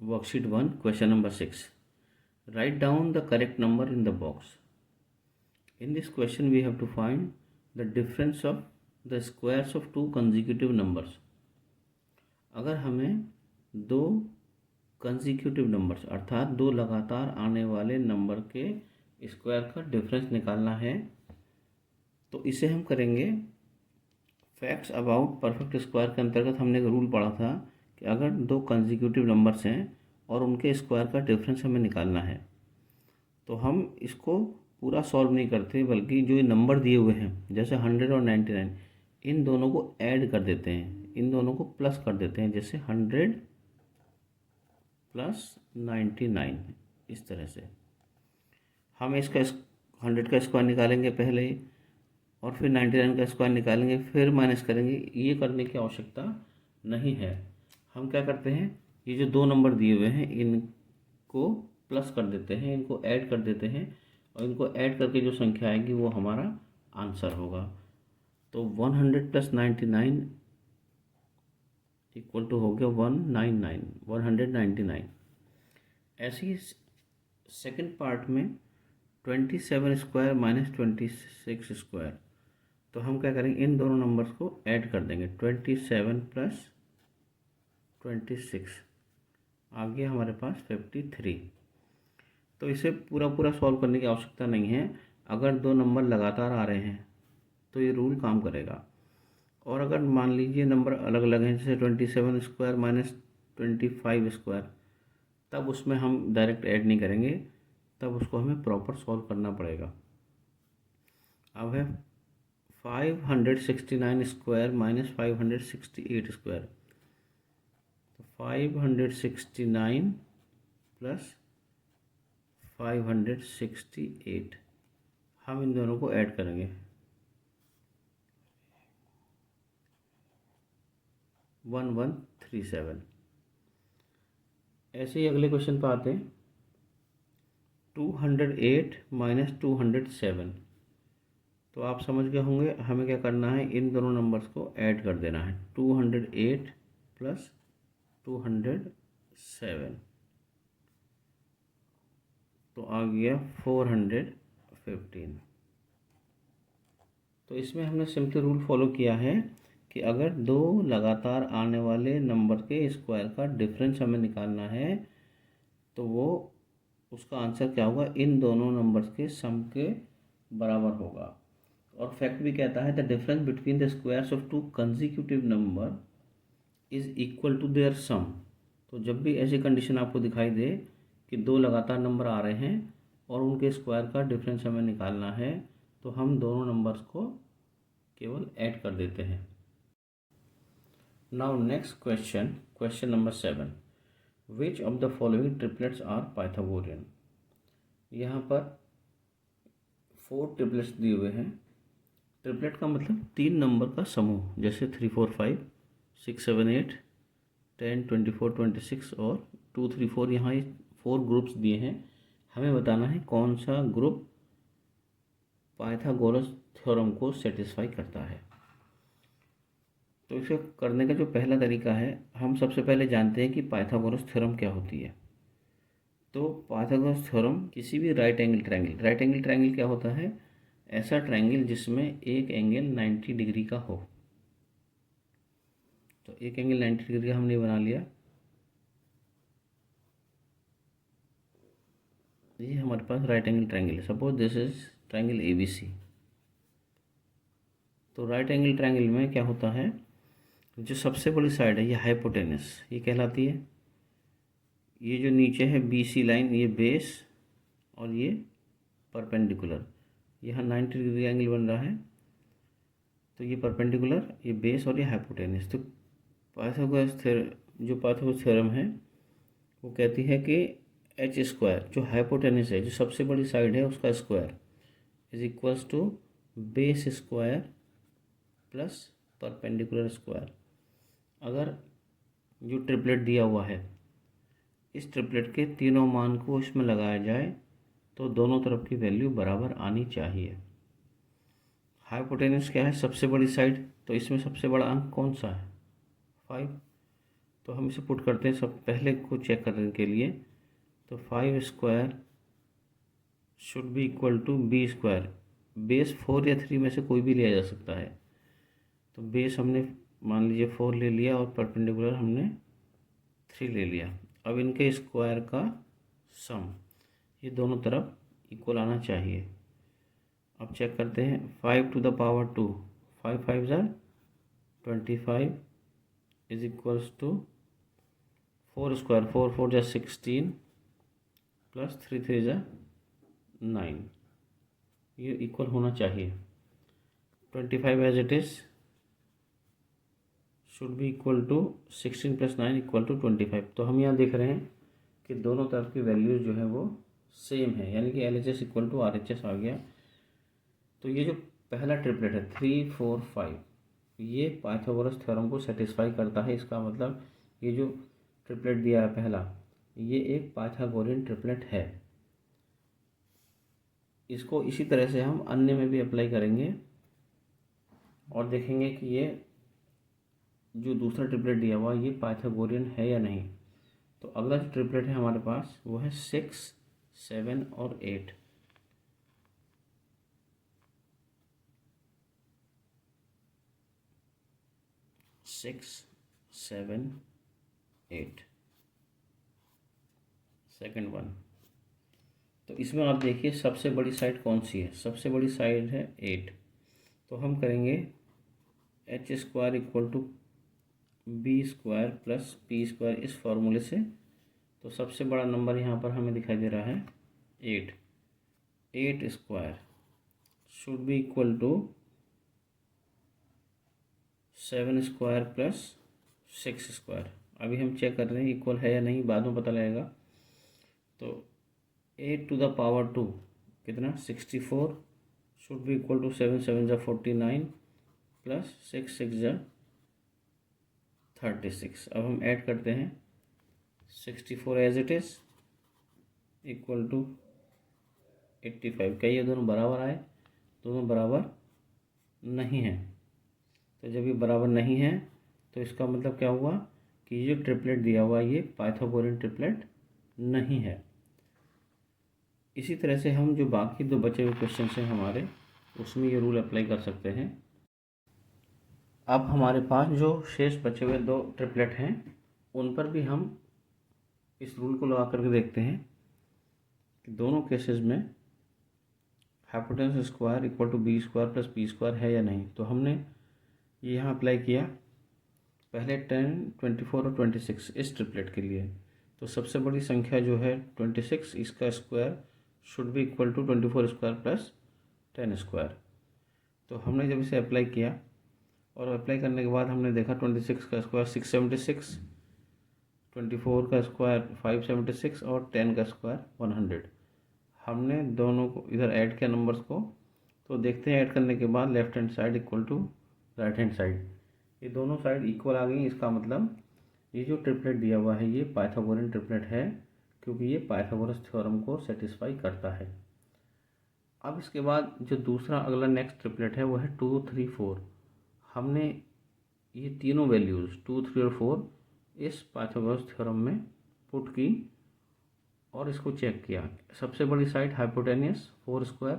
Worksheet 1, question number 6. Write down the correct number in the box. In this question, we have to find the difference of the squares of two consecutive numbers. अगर हमें दो consecutive numbers अर्थात दो लगातार आने वाले number के square का डिफरेंस निकालना है तो इसे हम करेंगे फैक्ट्स अबाउट परफेक्ट स्क्वायर के अंतर्गत। हमने एक रूल पढ़ा था कि अगर दो कंसेक्यूटिव नंबर्स हैं और उनके स्क्वायर का डिफरेंस हमें निकालना है तो हम इसको पूरा सॉल्व नहीं करते, बल्कि जो ये नंबर दिए हुए हैं जैसे 100 और 99, इन दोनों को ऐड कर देते हैं, इन दोनों को प्लस कर देते हैं, जैसे 100 प्लस 99। इस तरह से हम इसका 100 का स्क्वायर निकालेंगे पहले और फिर 99 का स्क्वायर निकालेंगे, फिर माइनस करेंगे। ये करने की आवश्यकता नहीं है। हम क्या करते हैं, ये जो दो नंबर दिए हुए हैं इनको प्लस कर देते हैं, इनको ऐड कर देते हैं और इनको ऐड करके जो संख्या आएगी वो हमारा आंसर होगा। तो 100 प्लस 99 इक्वल टू हो गया 199। ऐसे ही सेकेंड पार्ट में 27 स्क्वायर माइनस 26 स्क्वायर, तो हम क्या करेंगे, इन दोनों नंबर्स को ऐड कर देंगे। 27 प्लस 26 आ गया हमारे पास 53। तो इसे पूरा सॉल्व करने की आवश्यकता नहीं है। अगर दो नंबर लगातार आ रहे हैं तो ये रूल काम करेगा। और अगर मान लीजिए नंबर अलग अलग हैं, जैसे 27 स्क्वायर माइनस 25 स्क्वायर, तब उसमें हम डायरेक्ट ऐड नहीं करेंगे, तब उसको हमें प्रॉपर सॉल्व करना पड़ेगा। अब है 569 स्क्वायर माइनस 568 स्क्वायर, तो 569 प्लस 568 हम इन दोनों को ऐड करेंगे। 1137। ऐसे ही अगले क्वेश्चन पर आते हैं। 208 माइनस 207, तो आप समझ गए होंगे हमें क्या करना है, इन दोनों नंबर्स को ऐड कर देना है। 208 प्लस 207 तो आ गया 415। तो इसमें हमने सिंपली रूल फॉलो किया है कि अगर दो लगातार आने वाले नंबर के स्क्वायर का डिफरेंस हमें निकालना है तो वो उसका आंसर क्या होगा, इन दोनों नंबर्स के सम के बराबर होगा। और फैक्ट भी कहता है the difference between the squares of two consecutive number is equal to their sum. तो जब भी ऐसी कंडीशन आपको दिखाई दे कि दो लगातार नंबर आ रहे हैं और उनके स्क्वायर का डिफरेंस हमें निकालना है तो हम दोनों नंबर्स को केवल ऐड कर देते हैं। Now next question, question number 7, which of the following triplets are Pythagorean. यहाँ पर 4 ट्रिपलेट्स दिए हुए हैं। ट्रिपलेट का मतलब 3 नंबर का समूह, जैसे 3 4 5 6 7 8 10 24 26 और 2 3 4। यहाँ 4 ग्रुप्स दिए हैं। हमें बताना है कौन सा ग्रुप पाइथागोरस थ्योरम को सेटिस्फाई करता है। तो इसे करने का जो पहला तरीका है, हम सबसे पहले जानते हैं कि पाइथागोरस थ्योरम क्या होती है। तो पाइथागोरस थ्योरम किसी भी राइट एंगल ट्रायंगल क्या होता है, ऐसा ट्रायंगल जिसमें एक एंगल 90 डिग्री का हो। तो एक एंगल 90 डिग्री का हमने बना लिया। ये हमारे पास राइट एंगल ट्रायंगल है। Suppose this is triangle ABC। तो राइट एंगल ट्रायंगल में क्या होता है, जो सबसे बड़ी साइड है ये हाइपोटेनस, ये कहलाती है। ये जो नीचे है BC लाइन, ये बेस और ये परपेंडिकुलर। यहाँ 90 डिग्री एंगल बन रहा है, तो ये परपेंडिकुलर, ये बेस और ये हाइपोटेनस। तो पाइथागोरस जो पाइथागोरस थ्योरम है वो कहती है कि h स्क्वायर, जो हाइपोटेनस है, जो सबसे बड़ी साइड है, उसका square is equals to base square plus perpendicular square. अगर जो ट्रिपलेट दिया हुआ है, इस ट्रिपलेट के तीनों मान को इसमें लगाया जाए तो दोनों तरफ की वैल्यू बराबर आनी चाहिए। हाइपोटेनस क्या है, सबसे बड़ी साइड, तो इसमें सबसे बड़ा अंक कौन सा है, 5। तो हम इसे पुट करते हैं सब पहले को चेक करने के लिए। तो 5 square should be equal to B square. Base 4 या 3 में से कोई भी लिया जा सकता है। तो बेस हमने मान लीजिए 4 ले लिया और परपेंडिकुलर हमने 3 ले लिया। अब इनके स्क्वायर का सम ये दोनों तरफ इक्वल आना चाहिए। अब चेक करते हैं 5 टू द पावर 2, 5 5 ज़ा 25 इज इक्वल्स टू 4 स्क्वायर, 4 4 ज़ा 16 प्लस 3 3 ज़ा 9, ये इक्वल होना चाहिए। 25 as it is should be equal to 16 plus 9 equal to 25। तो हम यहाँ देख रहे हैं कि दोनों तरफ की वैल्यूज़ जो है वो सेम है, यानी कि LHS इक्वल टू RHS आ गया। तो ये जो पहला ट्रिपलेट है 3 4 5, ये पाइथागोरस थ्योरम को सेटिस्फाई करता है। इसका मतलब ये जो ट्रिपलेट दिया है पहला, ये एक पाइथागोरियन ट्रिपलेट है। इसको इसी तरह से हम अन्य में भी अप्लाई करेंगे और देखेंगे कि ये जो दूसरा ट्रिपलेट दिया हुआ ये पाइथागोरियन है या नहीं। तो अगला जो ट्रिपलेट है हमारे पास वो है 6 7 और 8। 6 7 8 सेकेंड वन। तो इसमें आप देखिए सबसे बड़ी साइड कौन सी है, सबसे बड़ी साइड है 8। तो हम करेंगे H square equal to B square plus P square इस फॉर्मूले से। तो सबसे बड़ा नंबर यहाँ पर हमें दिखाई दे रहा है 8। 8 square should be equal to 7 square plus 6 square. अभी हम चेक कर रहे हैं इक्वल है या नहीं, बाद में पता लगेगा। तो 8 टू द पावर 2 कितना 64 शुड बी इक्वल टू 7 7 ज़ा 49 प्लस 6 6 ज़ा 36। अब हम ऐड करते हैं 64 as it is equal to 85। क्या ये दोनों बराबर आए? दोनों बराबर नहीं है। तो जब ये बराबर नहीं है तो इसका मतलब क्या हुआ कि ये जो ट्रिपलेट दिया हुआ ये पाइथागोरियन ट्रिपलेट नहीं है। इसी तरह से हम जो बाकी दो बचे हुए क्वेश्चन हैं हमारे, उसमें ये रूल अप्लाई कर सकते हैं। अब हमारे पास जो शेष बचे हुए दो ट्रिपलेट हैं उन पर भी हम इस रूल को लगा करके देखते हैं कि दोनों केसेस में hypotenuse square equal to B square plus P square है या नहीं। तो हमने ये यहाँ अप्लाई किया पहले 10 24 और 26 इस ट्रिपलेट के लिए। तो सबसे बड़ी संख्या जो है 26, इसका square should be equal to 24 square plus 10 square. तो हमने जब इसे अप्लाई किया और अप्लाई करने के बाद हमने देखा 26 का स्क्वायर 676, 24 का स्क्वायर 576 और 10 का स्क्वायर 100। हमने दोनों को इधर ऐड किया नंबर्स को। तो देखते हैं ऐड करने के बाद left hand side equal to right hand side, ये दोनों साइड इक्वल आ गई। इसका मतलब ये जो ट्रिपलेट दिया हुआ है ये पाइथागोरियन ट्रिपलेट है, क्योंकि ये पाइथागोरस थ्योरम को सेटिस्फाई करता है। अब इसके बाद जो दूसरा अगला नेक्स्ट ट्रिपलेट है वो है 2 3 4। हमने ये तीनों वैल्यूज़ 2 3 और 4 इस पाइथागोरस थ्योरम में पुट की और इसको चेक किया। सबसे बड़ी side hypotenuse 4 square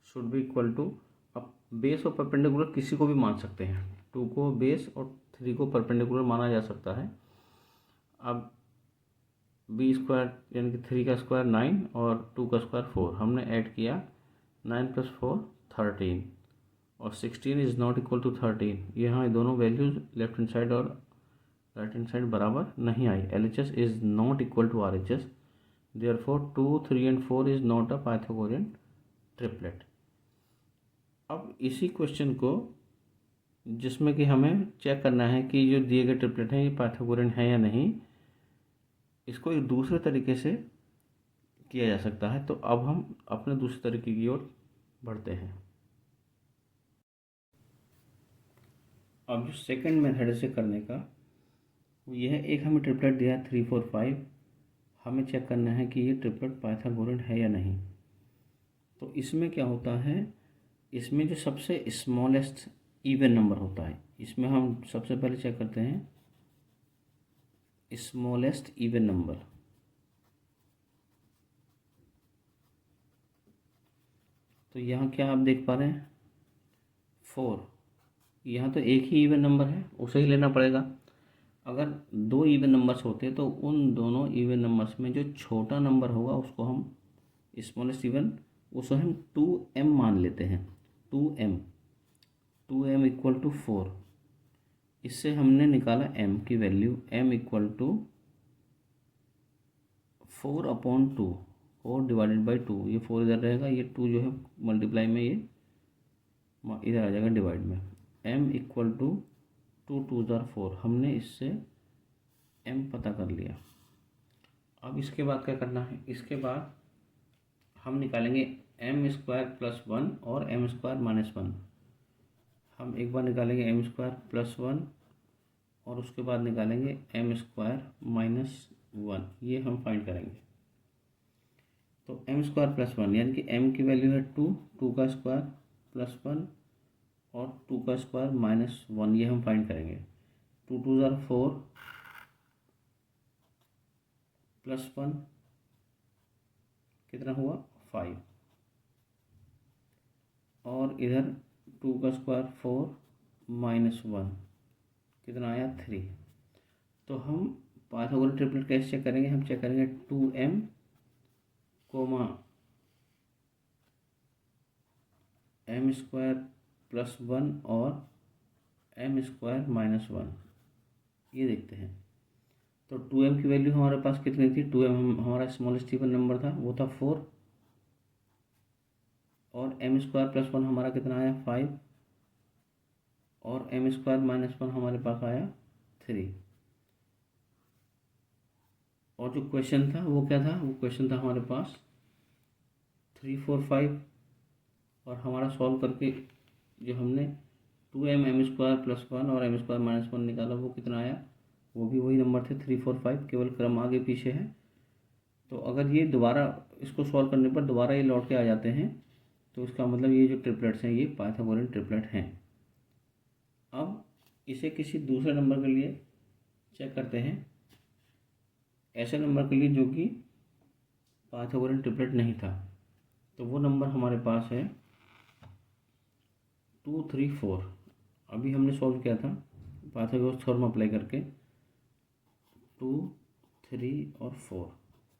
should be equal to, अब बेस और परपेंडिकुलर किसी को भी मान सकते हैं, 2 को बेस और 3 को परपेंडिकुलर माना जा सकता है। अब बी स्क्वायर यानी कि 3 का स्क्वायर 9 और 2 का स्क्वायर 4, हमने ऐड किया 9 प्लस 4 13 और 16 इज़ नॉट इक्वल टू 13। यहाँ दोनों वैल्यूज लेफ्ट हैंड साइड और राइट हैंड साइड बराबर नहीं आई। LHS is not equal to RHS, therefore 2 3 and 4 is not a Pythagorean triplet. अब इसी क्वेश्चन को जिसमें कि हमें चेक करना है कि जो दिए गए ट्रिपलेट हैं ये पाइथागोरियन है या नहीं, इसको एक दूसरे तरीके से किया जा सकता है। तो अब हम अपने दूसरे तरीके की ओर बढ़ते हैं। अब जो सेकंड मेथड से करने का वो ये है, एक हमें ट्रिपलेट दिया है 3 4 5, हमें चेक करना है कि ये ट्रिपलेट पाइथागोरियन है या नहीं। तो इसमें क्या होता है, इसमें जो सबसे स्मॉलेस्ट इवन नंबर होता है, इसमें हम सबसे पहले चेक करते हैं स्मॉलेस्ट इवन नंबर। तो यहाँ क्या आप देख पा रहे हैं, 4। यहाँ तो एक ही इवन नंबर है, उसे ही लेना पड़ेगा। अगर दो इवन नंबर्स होते तो उन दोनों इवन नंबर्स में जो छोटा नंबर होगा उसको हम स्मॉलेस्ट इवन, उसे हम 2m मान लेते हैं। 2m equal to 4। इससे हमने निकाला m की वैल्यू, m equal to 4/2, 4 divided by 2। ये 4 इधर रहेगा, ये 2 जो है मल्टीप्लाई में ये इधर आ जाएगा डिवाइड में। m इक्वल टू 2 2 ज़ार 4, हमने इससे m पता कर लिया। अब इसके बाद क्या करना है, इसके बाद हम निकालेंगे m² + 1 और m² - 1। हम एक बार निकालेंगे m² + 1 और उसके बाद निकालेंगे m² - 1, ये हम फाइंड करेंगे। तो m² + 1 यानी कि m की वैल्यू है 2, 2 का स्क्वायर प्लस 1 और 2 का स्क्वायर -1, ये हम फाइंड करेंगे। 2 2 ज़ार 4 प्लस 1 कितना हुआ 5, और इधर 2 का स्क्वायर 4 -1 कितना आया 3। तो हम पाइथागोरस ट्रिपलेट कैसे चेक करेंगे, हम चेक करेंगे 2m, m² + 1 और m² - 1, ये देखते हैं। तो 2m की वैल्यू हमारे पास कितनी थी, 2m हमारा स्मॉलेस्ट इवन नंबर था, वो था 4, और m² + 1 हमारा कितना आया 5, और m² - 1 हमारे पास आया 3। और जो क्वेश्चन था वो क्या था, वो क्वेश्चन था हमारे पास 3 4 5, और हमारा सॉल्व करके जो हमने 2m m² + 1 और m² - 1 निकाला वो कितना आया, वो भी वही नंबर थे 3 4 5, केवल क्रम आगे पीछे है। तो अगर ये दोबारा इसको सॉल्व करने पर दोबारा ये लौट के आ जाते हैं, तो इसका मतलब ये जो ट्रिपलेट्स हैं ये पाइथागोरस ट्रिपलेट हैं। अब इसे किसी दूसरे नंबर के लिए चेक करते हैं, ऐसे नंबर के लिए जो कि पाइथागोरस ट्रिपलेट नहीं था। तो वो नंबर हमारे पास है 2 3 4। अभी हमने सॉल्व किया था पाइथागोरस थ्योरम अप्लाई करके, 2 3 और 4।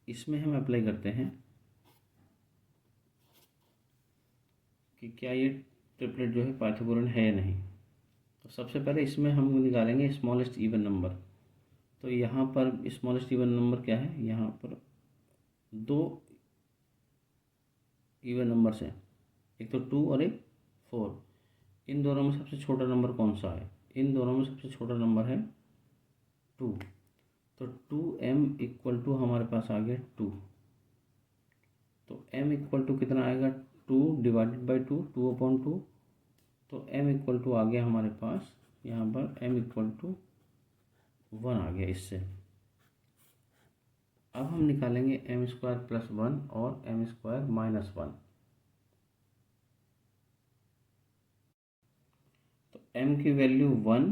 इसमें हम अप्लाई करते हैं कि क्या ये ट्रिपलेट जो है पाइथागोरस है या नहीं। तो सबसे पहले इसमें हम निकालेंगे स्मॉलेस्ट इवन नंबर। तो यहाँ पर स्मॉलेस्ट इवन नंबर क्या है, यहाँ पर दो इवन नंबर्स हैं, एक तो 2 और एक 4। इन दोनों में सबसे छोटा नंबर कौन सा है, इन दोनों में सबसे छोटा नंबर है 2। तो 2m इक्वल टू हमारे पास आ गया 2। तो m इक्वल टू कितना आएगा, 2 डिवाइडेड बाई 2, 2/2। तो m इक्वल टू आ गया हमारे पास यहाँ पर m इक्वल टू 1 आ गया इससे। अब हम निकालेंगे m² + 1 और m² - 1। तो m की वैल्यू 1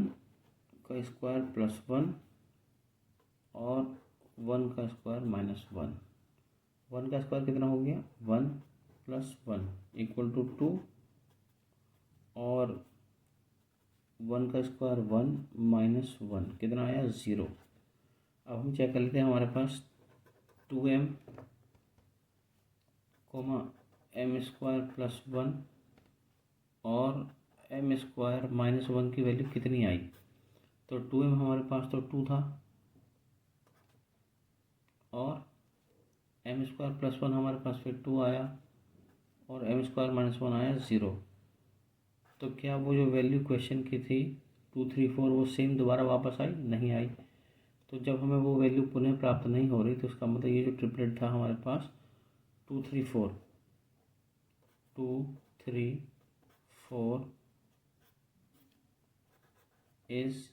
का स्क्वायर प्लस 1 और 1 का स्क्वायर -1। 1 का स्क्वायर कितना हो गया 1 + 1 इक्वल टू 2, और 1 का स्क्वायर 1 -1 कितना आया 0। अब हम चेक कर लेते हैं, हमारे पास 2m, m² + 1 और m² - 1 की वैल्यू कितनी आई। तो 2m हमारे पास तो 2 था, और m² + 1 हमारे पास फिर 2 आया, और m² - 1 आया 0। तो क्या वो जो वैल्यू क्वेश्चन की थी 2 3 4 वो सेम दोबारा वापस आई, नहीं आई। तो जब हमें वो वैल्यू पुनः प्राप्त नहीं हो रही, तो इसका मतलब ये जो ट्रिपलेट था हमारे पास 2 3 4 2 3 4 is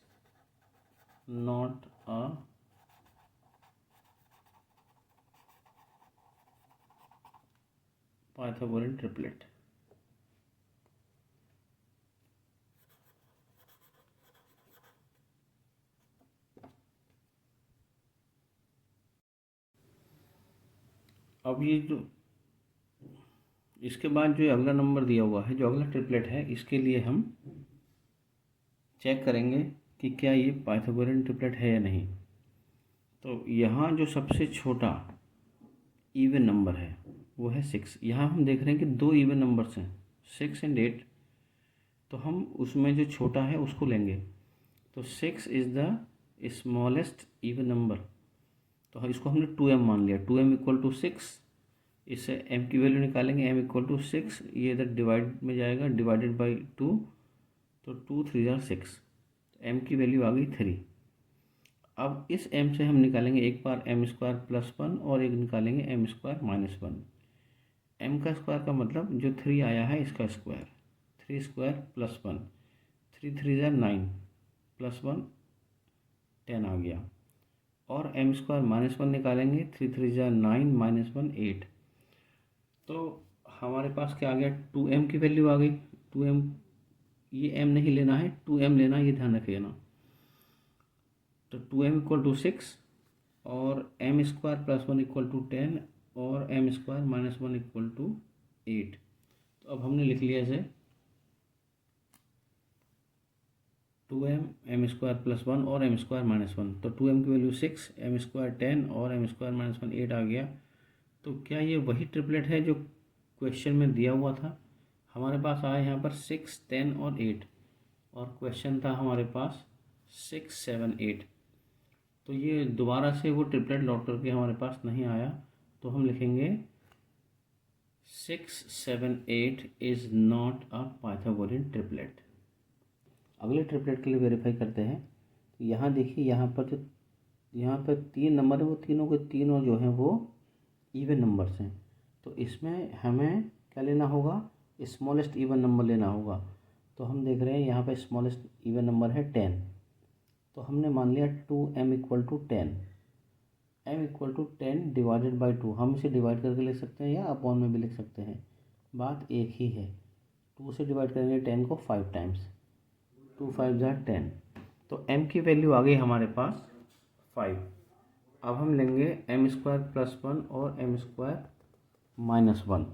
not a Pythagoras triplet. अब ये जो इसके बाद जो अगला नंबर दिया हुआ है, जो अगला ट्रिपलेट है, इसके लिए हम चेक करेंगे कि क्या ये पाइथागोरियन ट्रिपलेट है या नहीं। तो यहाँ जो सबसे छोटा इवन नंबर है वो है 6। यहाँ हम देख रहे हैं कि दो इवन नंबर्स हैं 6 एंड 8, तो हम उसमें जो छोटा है उसको लेंगे। तो 6 is the smallest even number, तो इसको हमने 2m मान लिया। 2m इक्वल टू 6, इससे m की वैल्यू निकालेंगे, m इक्वल टू 6, ये इधर डिवाइड में जाएगा, डिवाइडेड बाई 2, तो 2 3 जार 6, m की वैल्यू आ गई 3। अब इस m से हम निकालेंगे एक बार m स्क्वायर प्लस 1 और एक निकालेंगे m स्क्वायर माइनस 1। m का स्क्वायर का मतलब जो 3 आया है इसका square, 3 square plus 1, 3 3 jar 9 plus 1 10 आ गया। और m स्क्वायर माइनस 1 निकालेंगे, 3 3 जार 9 माइनस 1 8, तो हमारे पास क्या आ गया, 2m की वैल्यू आ गई। 2m, ये m नहीं लेना है, 2m लेना, ये ध्यान रखिएगा। तो 2m इक्वल टू 6 और m square plus 1 equal to 10 और m square minus 1 equal to 8। तो अब हमने लिख लिया इसे 2m m स्क्वायर प्लस 1 और m स्क्वायर माइनस 1। तो 2m की वैल्यू 6, m स्क्वायर 10 और m स्क्वायर माइनस 1 8 आ गया। तो क्या ये वही ट्रिपलेट है जो क्वेश्चन में दिया हुआ था? हमारे पास आया यहाँ पर 6 10 और 8, और क्वेश्चन था हमारे पास 6 7 8। तो ये दोबारा से वो ट्रिपलेट लौट करके हमारे पास नहीं आया, तो हम लिखेंगे 6 7 8 is not a Pythagorean triplet. अगले ट्रिपलेट के लिए वेरीफाई करते हैं। तो यहाँ देखिए, यहाँ पर 3 नंबर है, वो तीनों के तीनों जो हैं वो इवन नंबर्स हैं। तो इसमें हमें क्या लेना होगा, स्मॉलेस्ट इवन नंबर लेना होगा। तो हम देख रहे हैं यहाँ पर स्मॉलेस्ट इवन नंबर है 10, तो हमने मान लिया 2m equal to 10, m equal to 10 divided by 2। हम इसे डिवाइड करके लिख सकते हैं या अपॉन में भी लिख सकते हैं, बात एक ही है। 2 से डिवाइड करेंगे 10 को 5 टाइम्स, 2 5 जार 10, तो m की वैल्यू आ गई हमारे पास 5। अब हम लेंगे m स्क्वायर प्लस 1 और m स्क्वायर माइनस 1।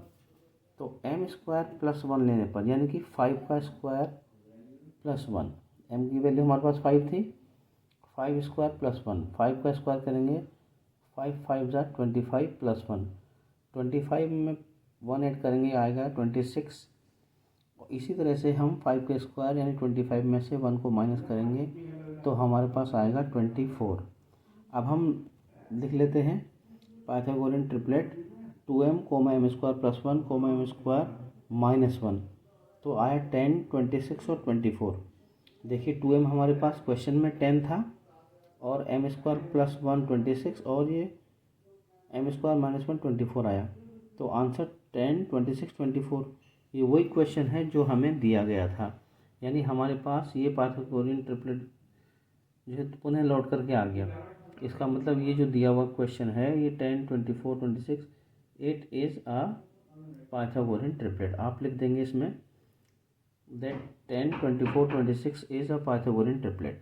तो m स्क्वायर प्लस 1 लेने पर, यानी कि 5 का स्क्वायर प्लस 1, m की वैल्यू हमारे पास 5 थी, 5 स्क्वायर प्लस 1, 5 का स्क्वायर करेंगे, 5 5 जार 25 प्लस 1, 25 में 1 ऐड करेंगे आएगा 26। इसी तरह से हम 5 का स्क्वायर यानी 25 में से 1 को माइनस करेंगे, तो हमारे पास आएगा 24। अब हम लिख लेते हैं Pythagorean triplet 2m m square plus 1 m square minus 1। तो आया 10 26 और 24। देखिए 2m हमारे पास क्वेश्चन में 10 था और m स्क्वायर प्लस 1 26 और ये m स्क्वायर माइनस 1 24 आया। तो आंसर 10 26 24, ये वही क्वेश्चन है जो हमें दिया गया था। यानी हमारे पास ये पाइथागोरियन ट्रिपलेट जो है पुनः लौट करके आ गया। इसका मतलब ये जो दिया हुआ क्वेश्चन है, ये 10 24 26 8 इज़ अ पाइथागोरियन ट्रिपलेट। आप लिख देंगे इसमें that 10 24 26 is a Pythagorean triplet.